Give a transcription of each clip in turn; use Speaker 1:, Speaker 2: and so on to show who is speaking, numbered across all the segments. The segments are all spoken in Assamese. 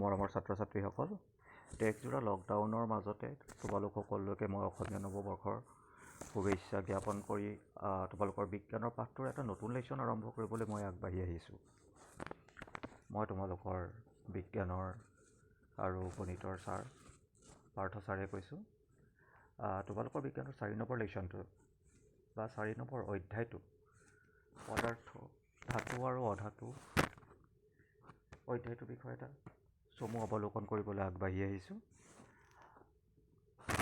Speaker 1: মৰমৰ ছাত্ৰ ছাত্ৰীসকল, দেশজোৰা লকডাউনৰ মাজতে তোমালোক সকলোকে মই অসমীয়া নৱবৰ্ষৰ শুভেচ্ছা জ্ঞাপন কৰি তোমালোকৰ বিজ্ঞানৰ পাঠটোৰ এটা নতুন লেশ্যন আৰম্ভ কৰিবলৈ মই আগবাঢ়ি আহিছোঁ। মই তোমালোকৰ বিজ্ঞানৰ আৰু গণিতৰ ছাৰ পাৰ্থ ছাৰে কৈছোঁ। তোমালোকৰ বিজ্ঞানৰ 4 নম্বৰ লেশ্যনটো বা 4 নম্বৰ অধ্যায়টো পদাৰ্থ, ধাতু আৰু অধাতু অধ্যায়টোৰ বিষয়ে এটা চমু অৱলোকন কৰিবলৈ আগবাঢ়ি আহিছোঁ।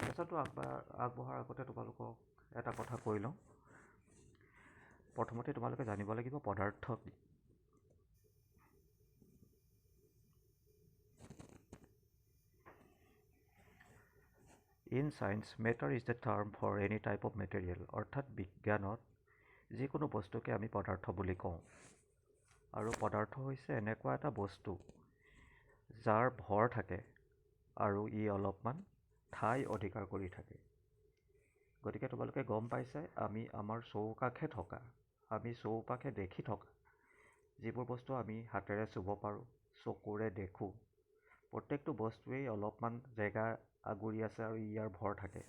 Speaker 1: লেশ্যনটো আগবঢ়াৰ আগতে তোমালোকক এটা কথা কৈ লওঁ। প্ৰথমতে তোমালোকে জানিব লাগিব পদাৰ্থ কি। In science, matter is the term for any type of material. অৰ্থাৎ বিজ্ঞানত যিকোনো বস্তুকে আমি পদাৰ্থ বুলি কওঁ। আৰু পদাৰ্থ হৈছে এনেকুৱা এটা বস্তু যাৰ ভৰ থাকে আৰু ই অলপমান ঠাই অধিকাৰ কৰি থাকে। গতিকে তোমালোকে গম পাইছাই, আমি আমাৰ চৌপাশে দেখি থকা যিবোৰ বস্তু আমি হাতেৰে চুব পাৰোঁ, চকুৰে দেখোঁ, প্ৰত্যেকটো বস্তুৱেই অলপমান জেগা আগুৰি আছে আৰু ইয়াৰ ভৰ থাকে।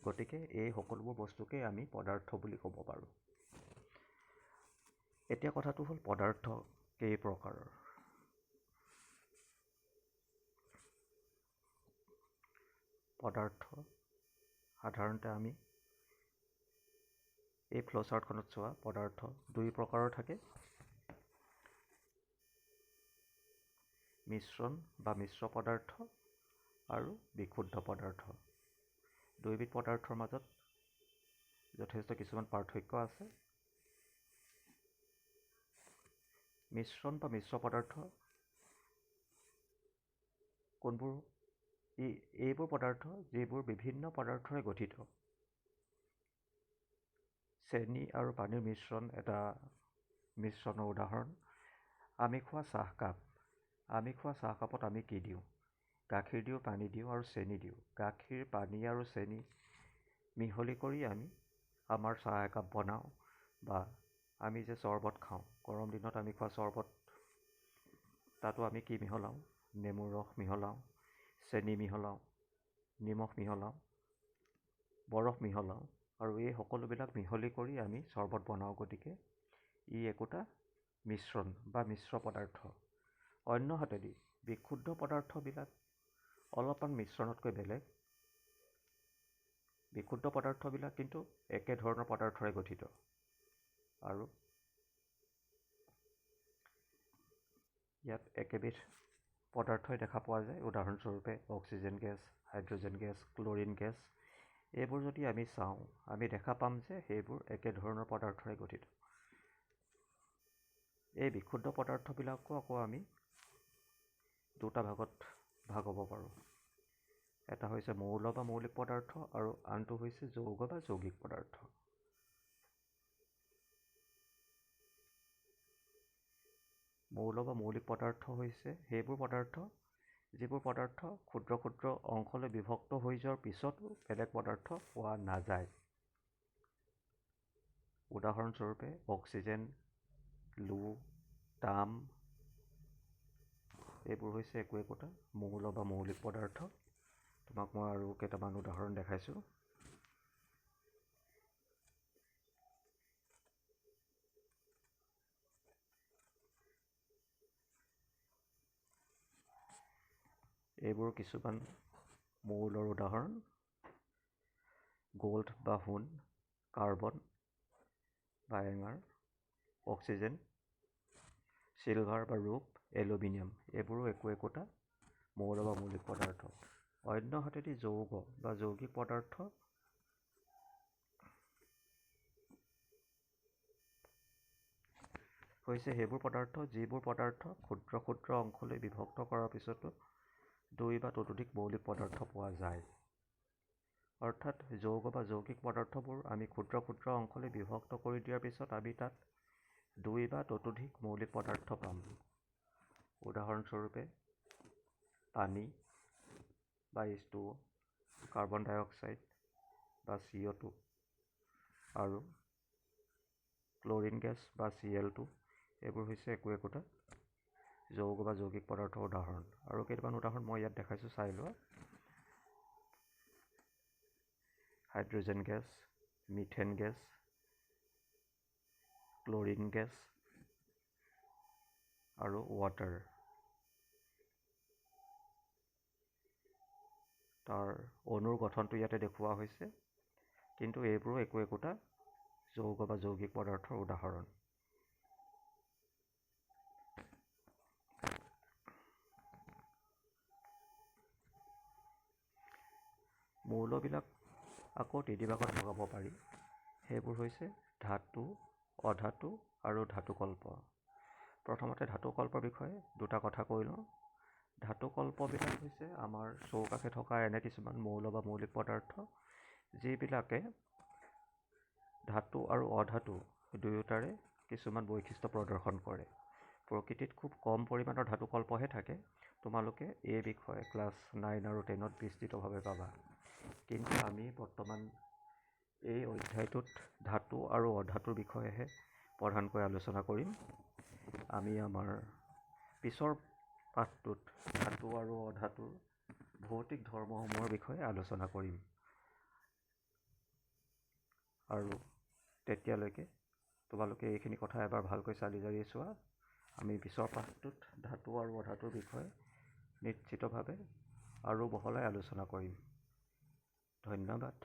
Speaker 1: গতিকে এই সকলোবোৰ বস্তুকেই আমি পদাৰ্থ বুলি ক'ব পাৰোঁ। এতিয়া কথাটো হ'ল পদাৰ্থ কেই প্ৰকাৰৰ। পদাৰ্থ সাধাৰণতে আমি এই ফ্ল'চাৰ্টখনত চোৱা পদাৰ্থ 2 প্ৰকাৰৰ থাকে। মিশ্ৰণ বা মিশ্ৰ পদাৰ্থ আৰু বিশুদ্ধ পদাৰ্থ। 2বিধ পদাৰ্থৰ মাজত যথেষ্ট কিছুমান পাৰ্থক্য আছে। মিশ্ৰণ বা মিশ্ৰ পদাৰ্থ এইবোৰ পদাৰ্থ যিবোৰ বিভিন্ন পদাৰ্থৰে গঠিত। চেনি আৰু পানীৰ মিশ্ৰণ এটা মিশ্ৰণৰ উদাহৰণ। আমি খোৱা চাহকাপত আমি কি দিওঁ? গাখীৰ দিওঁ, পানী দিওঁ আৰু চেনি দিওঁ। গাখীৰ, পানী আৰু চেনি মিহলি কৰি আমি আমাৰ চাহ একাপ বনাওঁ। বা আমি যে চৰ্বত খাওঁ, গৰম দিনত আমি খোৱা চৰ্বত, তাতো আমি কি মিহলাওঁ? নেমুৰ ৰস মিহলাওঁ, চেনি মিহলাওঁ, নিমখ মিহলাওঁ, বৰফ মিহলাওঁ আৰু এই সকলোবিলাক মিহলি কৰি আমি চৰ্বত বনাওঁ। গতিকে ই একোটা মিশ্ৰণ বা মিশ্ৰ পদাৰ্থ। অন্যহাতেদি বিশুদ্ধ পদাৰ্থবিলাক অলপমান মিশ্ৰণতকৈ বেলেগ। বিশুদ্ধ পদাৰ্থবিলাক কিন্তু একেধৰণৰ পদাৰ্থৰে গঠিত আৰু ইয়াত একেবিধ পদাৰ্থই দেখা পোৱা যায়। উদাহৰণস্বৰূপে oxygen gas, hydrogen gas, chlorine gas. এইবোৰ যদি আমি চাওঁ, আমি দেখা পাম যে সেইবোৰ একেধৰণৰ পদাৰ্থৰে গঠিত। এই বিশুদ্ধ পদাৰ্থবিলাকো আকৌ আমি 2টা ভাগত ভাগ হ'ব পাৰোঁ। এটা হৈছে মৌল বা মৌলিক পদাৰ্থ আৰু আনটো হৈছে যৌগ বা যৌগিক পদাৰ্থ। মৌল বা মৌলিক পদাৰ্থ হৈছে সেইবোৰ পদাৰ্থ যিবোৰ পদাৰ্থ ক্ষুদ্ৰ ক্ষুদ্ৰ অংশলৈ বিভক্ত হৈ যোৱাৰ পিছতো বেলেগ পদাৰ্থ পোৱা নাযায়। উদাহৰণস্বৰূপে অক্সিজেন, লো, তাম এইবোৰ হৈছে একোটা মৌল বা মৌলিক পদাৰ্থ। তোমাক মই আৰু কেইটামান উদাহৰণ দেখাইছোঁ। এইবোৰ কিছুমান মৌলৰ উদাহৰণ। গ'ল্ড বা সোণ, কাৰ্বন বা এঙাৰ, অক্সিজেন, চিলভাৰ বা ৰূপ, এলুমিনিয়াম। এইবোৰো একোটা মৌল বা মৌলিক পদাৰ্থ। অন্য হাতেদি যৌগ বা যৌগিক পদাৰ্থ হৈছে সেইবোৰ পদাৰ্থ যিবোৰ পদাৰ্থ ক্ষুদ্ৰ ক্ষুদ্ৰ অংশলৈ বিভক্ত কৰাৰ পিছতো 2 বা ততোধিক মৌলিক পদাৰ্থ পোৱা যায়। অৰ্থাৎ যৌগ বা যৌগিক পদাৰ্থবোৰ আমি ক্ষুদ্ৰ ক্ষুদ্ৰ অংশলৈ বিভক্ত কৰি দিয়াৰ পিছত আমি তাত 2 বা ততোধিক মৌলিক পদাৰ্থ পাম। উদাহৰণস্বৰূপে পানী বা H2O, কাৰ্বন ডাই অক্সাইড বা CO2 আৰু ক্লৰিন গেছ বা Cl2। এইবোৰ হৈছে একোটা যৌগ বা যৌগিক পদাৰ্থৰ উদাহৰণ। আৰু কেইটামান উদাহৰণ মই ইয়াত দেখাইছোঁ, চাই লোৱা। Hydrogen gas, methane gas, chlorine gas আৰু ৱাটাৰ। তাৰ অণুৰ গঠনটো ইয়াতে দেখুওৱা হৈছে, কিন্তু এইবোৰো একোটা যৌগ বা যৌগিক পদাৰ্থৰ উদাহৰণ। মৌলবিলাক আকৌ তিনিভাগত ভগাব পাৰি। সেইবোৰ হৈছে ধাতু, অধাতু আৰু ধাতুকল্প। প্ৰথমতে ধাতুকল্পৰ বিষয়ে দুটা কথা কৈ লওঁ। ধাতুকল্পবিলাক হৈছে আমাৰ চৌপাশে থকা এনে কিছুমান মৌল বা মৌলিক পদাৰ্থ, যিবিলাকে ধাতু আৰু অধাতু দুয়োটাৰে কিছুমান বৈশিষ্ট্য প্ৰদৰ্শন কৰে। প্ৰকৃতিত খুব কম পৰিমাণৰ ধাতুকল্পহে থাকে। তোমালোকে এই বিষয়ে ক্লাছ 9 আৰু 10ত বিস্তৃতভাৱে পাবা। কিন্তু আমি বৰ্তমান এই অধ্যায়টোত ধাতু আৰু অধাতুৰ বিষয়েহে প্ৰধানকৈ আলোচনা কৰিম। আমি আমাৰ পিছৰ পাঠটোত ধাতু আৰু অধাতুৰ ভৌতিক ধৰ্মসমূহৰ বিষয়ে আলোচনা কৰিম। আৰু তেতিয়ালৈকে তোমালোকে এইখিনি কথা এবাৰ ভালকৈ চালি জাৰি চোৱা। আমি পিছৰ পাঠটোত ধাতু আৰু অধাতুৰ বিষয়ে নিশ্চিতভাৱে আৰু বহলাই আলোচনা কৰিম। ধন্যবাদ।